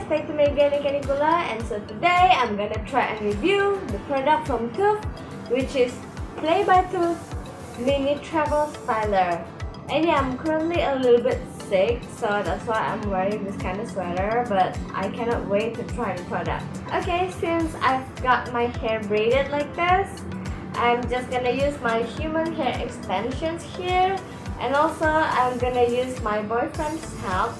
back to me again, Nikenicula, and so today I'm gonna try and review the product from TUFT, which is TUFT Mini Travel Styler. And yeah, I'm currently a little bit sick, so that's why I'm wearing this kind of sweater, but I cannot wait to try the product. Okay, since I've got my hair braided like this, I'm just gonna use my human hair extensions here, and also I'm gonna use my boyfriend's help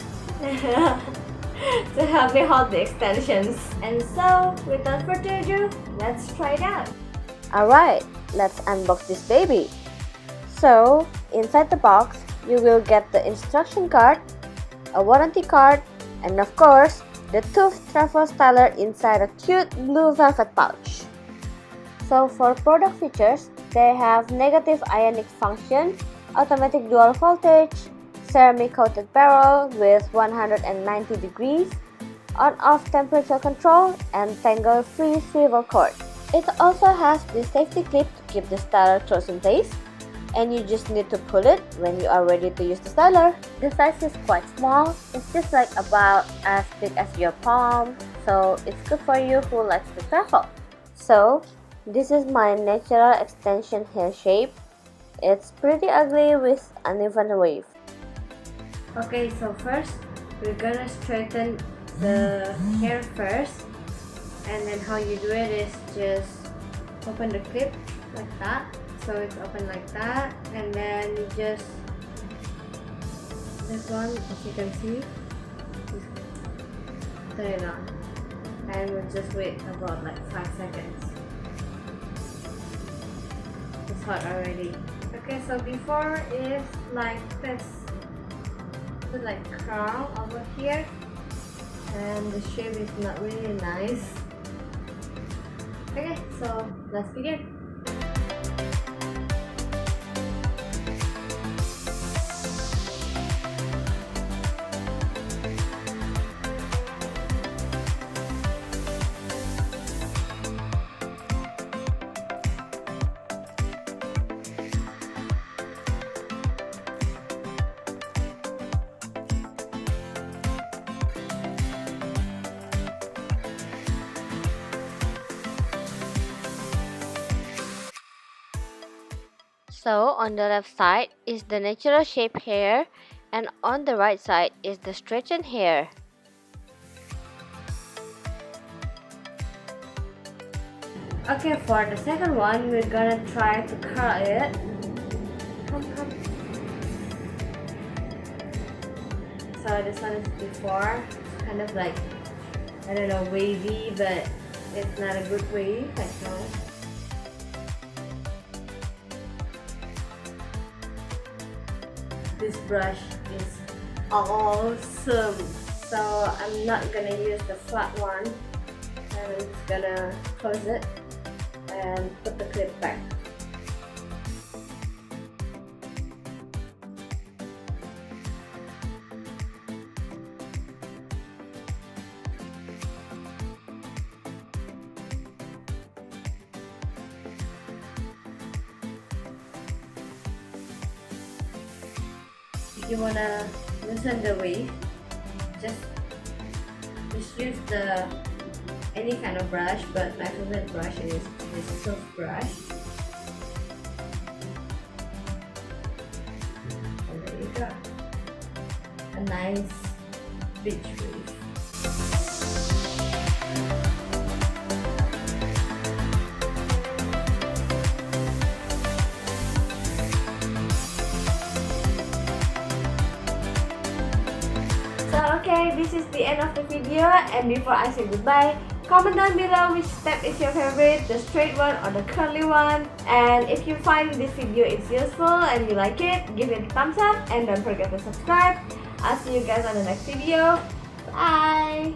to help me hold the extensions. And so, without further ado, let's try it out. Alright, let's unbox this baby. So, inside the box, you will get the instruction card, a warranty card, and of course, the TUFT Travel Styler inside a cute blue velvet pouch. So for product features, they have negative ionic function, automatic dual voltage, ceramic coated barrel with 190 degrees, on-off temperature control, and tangle-free swivel cord. It also has the safety clip to keep the styler closed in place, and you just need to pull it when you are ready to use the styler. The size is quite small, it's just like about as big as your palm, so it's good for you who likes to travel. So, this is my natural extension hair shape. It's pretty ugly with uneven wave. Okay, so first, we're gonna straighten the hair first, and then how you do it is just open the clip like that. So it's open like that, and then you just, this one, as you can see, just turn it on, and we'll just wait about like 5 seconds. It's hot already. Okay, so before is like this, it's like curl over here, and the shape is not really nice. Okay, so let's begin. So on the left side is the natural shape hair, and on the right side is the straightened hair. Okay, for the second one, we're gonna try to curl it. Come. So this one is before, it's kind of like, I don't know, wavy, but it's not a good wave, like now. This brush is awesome, so I'm not gonna use the flat one. I'm just gonna close it and put the clip back. If you wanna loosen the wave, just use the any kind of brush, but my favorite brush is this TUFT brush. And there you go, a nice beach wave. Okay, this is the end of the video, and before I say goodbye, comment down below which step is your favorite, the straight one or the curly one. And if you find this video is useful and you like it, give it a thumbs up and don't forget to subscribe. I'll see you guys on the next video. Bye!